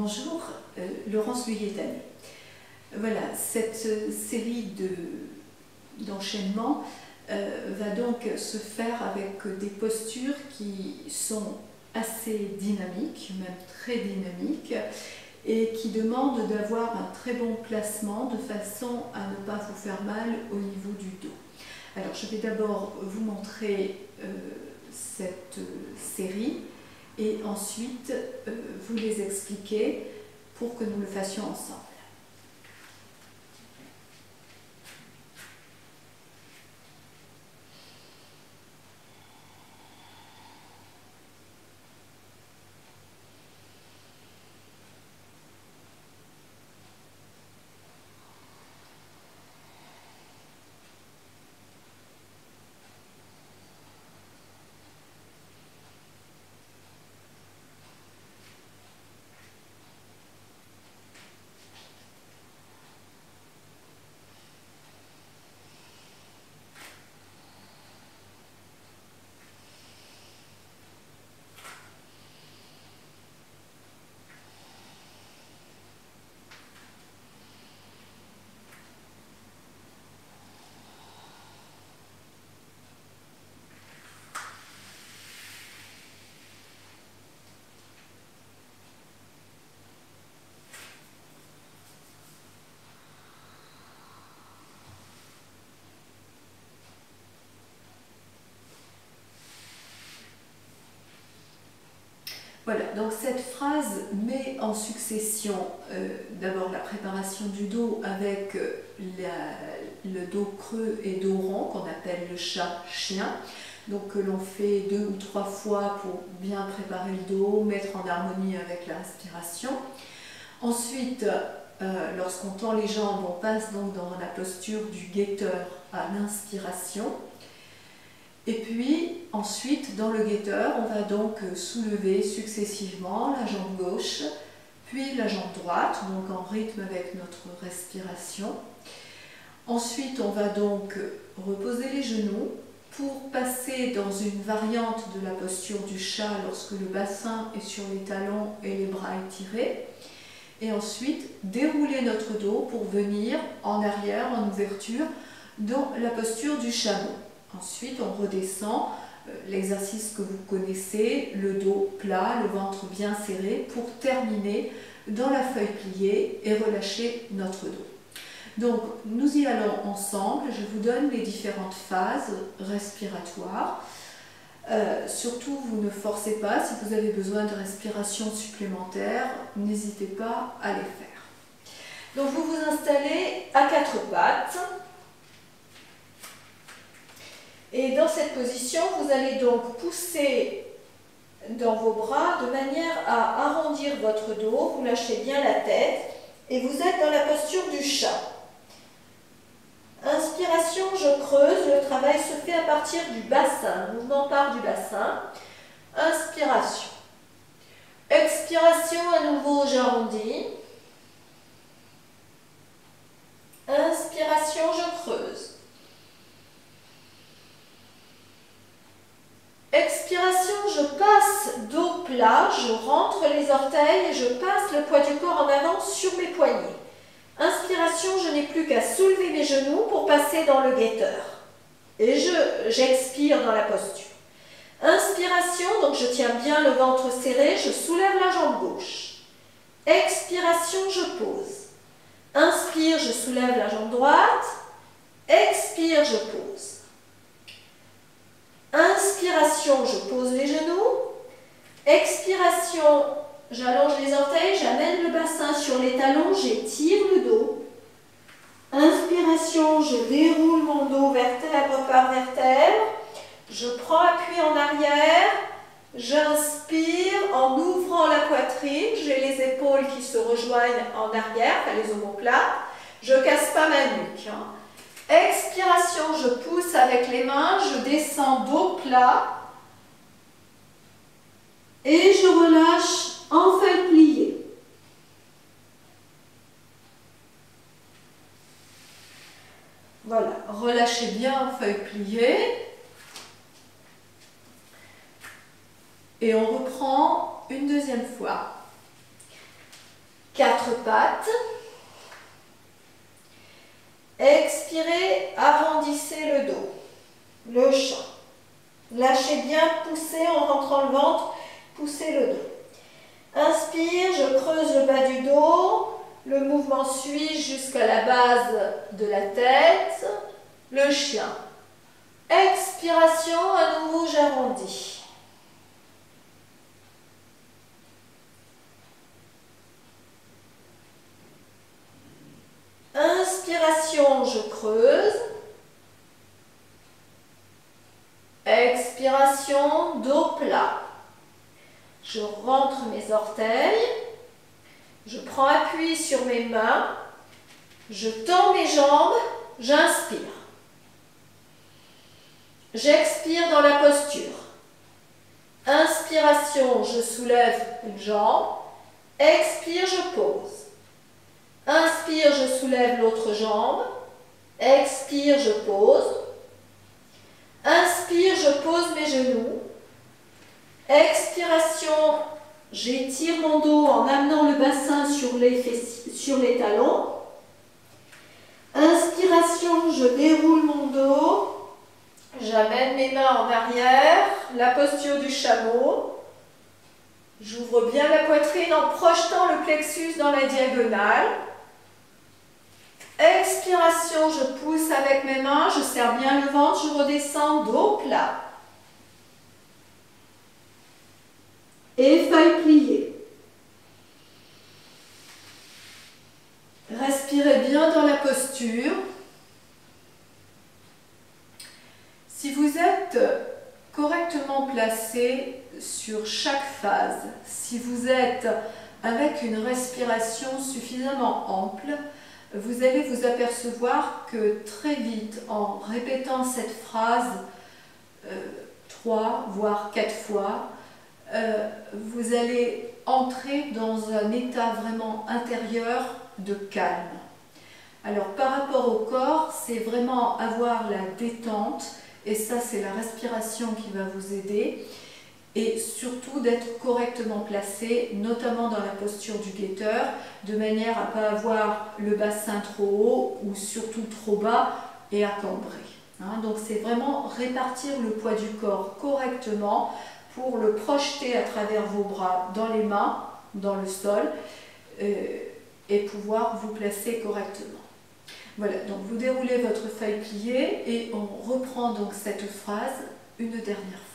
Bonjour, Laurence Luyetani. Voilà, cette série d'enchaînements va donc se faire avec des postures qui sont assez dynamiques, même très dynamiques, et qui demandent d'avoir un très bon placement de façon à ne pas vous faire mal au niveau du dos. Alors je vais d'abord vous montrer cette série et ensuite vous les expliquer pour que nous le fassions ensemble. Voilà, donc cette phrase met en succession d'abord la préparation du dos avec le dos creux et dos rond qu'on appelle le chat-chien, donc que l'on fait 2 ou 3 fois pour bien préparer le dos, mettre en harmonie avec la respiration. Ensuite, lorsqu'on tend les jambes, on passe donc dans la posture du guetteur à l'inspiration. Et puis ensuite, dans le guetteur, on va donc soulever successivement la jambe gauche, puis la jambe droite, donc en rythme avec notre respiration. Ensuite, on va donc reposer les genoux pour passer dans une variante de la posture du chat lorsque le bassin est sur les talons et les bras étirés. Et ensuite, dérouler notre dos pour venir en arrière, en ouverture, dans la posture du chameau. Ensuite, on redescend, l'exercice que vous connaissez, le dos plat, le ventre bien serré, pour terminer dans la feuille pliée et relâcher notre dos. Donc, nous y allons ensemble. Je vous donne les différentes phases respiratoires. Surtout, vous ne forcez pas. Si vous avez besoin de respiration supplémentaire, n'hésitez pas à les faire. Donc, vous vous installez à 4 pattes. Et dans cette position, vous allez donc pousser dans vos bras de manière à arrondir votre dos, vous lâchez bien la tête et vous êtes dans la posture du chat. Inspiration, je creuse, le travail se fait à partir du bassin, le mouvement part du bassin. Inspiration. Expiration, à nouveau j'arrondis. Inspiration, je creuse. Expiration, je passe dos plat, je rentre les orteils et je passe le poids du corps en avant sur mes poignets. Inspiration, je n'ai plus qu'à soulever mes genoux pour passer dans le guetteur. Et j'expire dans la posture. Inspiration, donc je tiens bien le ventre serré, je soulève la jambe gauche. Expiration, je pose. Inspire, je soulève la jambe droite. Expire, je pose. Inspiration, je pose les genoux. Expiration, j'allonge les orteils, j'amène le bassin sur les talons, j'étire le dos. Inspiration, je déroule mon dos vertèbre par vertèbre. Je prends appui en arrière. J'inspire en ouvrant la poitrine. J'ai les épaules qui se rejoignent en arrière, les omoplates. Je ne casse pas ma nuque. Expiration, je pousse avec les mains, je descends dos plat et je relâche en feuille pliée. Voilà, relâchez bien en feuille pliée et on reprend une deuxième fois. quatre pattes. Expirez, arrondissez le dos, le chat. Lâchez bien, poussez en rentrant le ventre, poussez le dos. Inspire, je creuse le bas du dos, le mouvement suit jusqu'à la base de la tête, le chien. Expiration, à nouveau j'arrondis. Inspiration, je creuse. Expiration, dos plat. Je rentre mes orteils. Je prends appui sur mes mains. Je tends mes jambes. J'inspire. J'expire dans la posture. Inspiration, je soulève une jambe. Expire, je pose. Inspire, je soulève l'autre jambe. Expire, je pose. Inspire, je pose mes genoux. Expiration, j'étire mon dos en amenant le bassin sur les talons. Inspiration, je déroule mon dos. J'amène mes mains en arrière, la posture du chameau. J'ouvre bien la poitrine en projetant le plexus dans la diagonale. Expiration, je pousse avec mes mains, je serre bien le ventre, je redescends, dos plat. Et feuille pliée. Respirez bien dans la posture. Si vous êtes correctement placé sur chaque phase, si vous êtes avec une respiration suffisamment ample, vous allez vous apercevoir que très vite, en répétant cette phrase 3 voire 4 fois, vous allez entrer dans un état vraiment intérieur de calme. Alors par rapport au corps, c'est vraiment avoir la détente, et ça c'est la respiration qui va vous aider, et surtout d'être correctement placé, notamment dans la posture du guetteur, de manière à ne pas avoir le bassin trop haut ou surtout trop bas et à cambrer. Donc c'est vraiment répartir le poids du corps correctement pour le projeter à travers vos bras dans les mains, dans le sol, et pouvoir vous placer correctement. Voilà, donc vous déroulez votre feuille pliée et on reprend donc cette phrase une dernière fois.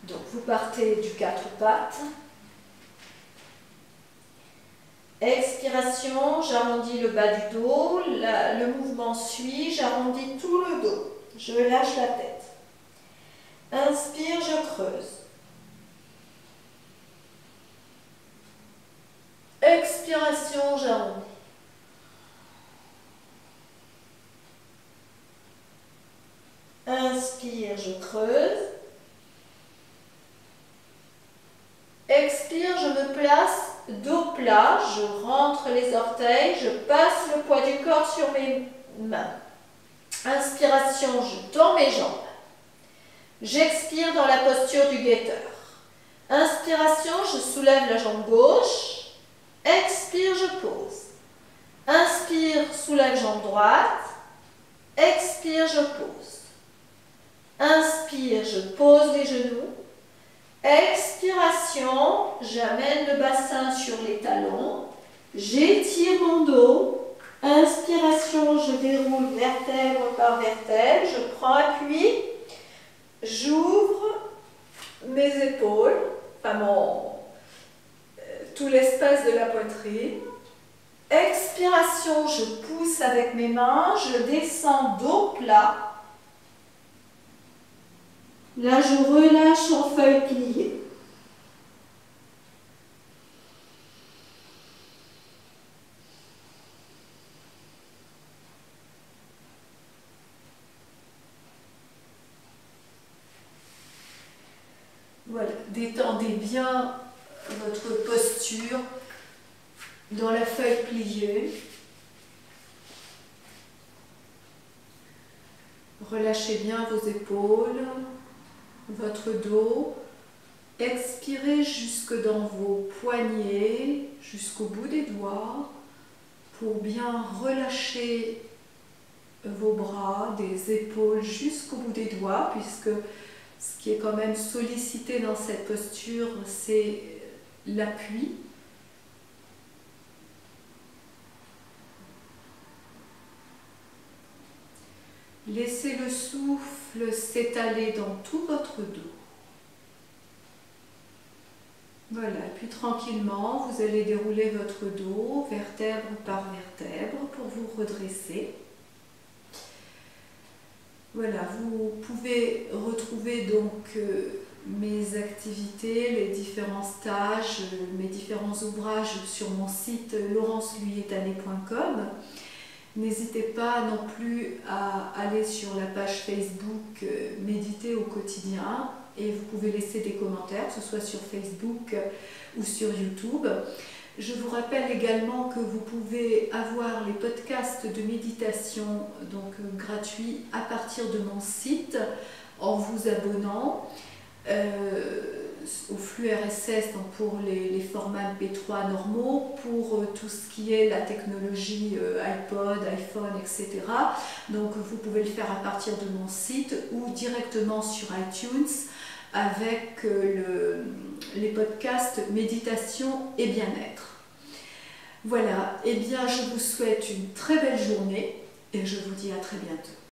Donc vous partez du quatre pattes. Expiration, j'arrondis le bas du dos, le mouvement suit, j'arrondis tout le dos, je lâche la tête. Inspire, je creuse. Expiration, j'arrondis. Inspire, je creuse. Expire, je me place dos plat, je rentre les orteils, je passe le poids du corps sur mes mains. Inspiration, je tends mes jambes. J'expire dans la posture du guetteur. Inspiration, je soulève la jambe gauche. Expire, je pose. Inspire, soulève jambe droite. Expire, je pose. Inspire, je pose les genoux. Expiration, j'amène le bassin sur les talons. J'étire mon dos. Inspiration, je déroule vertèbre par vertèbre. Je prends appui. J'ouvre mes épaules, tout l'espace de la poitrine. Expiration, je pousse avec mes mains, je descends dos plat. Là, je relâche en feuille pliée. Voilà, détendez bien votre posture dans la feuille pliée. Relâchez bien vos épaules, votre dos. Expirez jusque dans vos poignets, jusqu'au bout des doigts pour bien relâcher vos bras, des épaules jusqu'au bout des doigts, puisque ce qui est quand même sollicité dans cette posture, c'est l'appui. Laissez le souffle s'étaler dans tout votre dos. Voilà, puis tranquillement, vous allez dérouler votre dos, vertèbre par vertèbre, pour vous redresser. Voilà, vous pouvez retrouver donc mes activités, les différents stages, mes différents ouvrages sur mon site laurenceluyetané.com. N'hésitez pas non plus à aller sur la page Facebook Méditer au quotidien et vous pouvez laisser des commentaires, que ce soit sur Facebook ou sur YouTube. Je vous rappelle également que vous pouvez avoir les podcasts de méditation donc gratuits à partir de mon site en vous abonnant au flux RSS donc pour les formats MP3 normaux, pour tout ce qui est la technologie iPod, iPhone, etc. Donc vous pouvez le faire à partir de mon site ou directement sur iTunes avec les podcasts méditation et bien-être. Voilà, et bien je vous souhaite une très belle journée et je vous dis à très bientôt.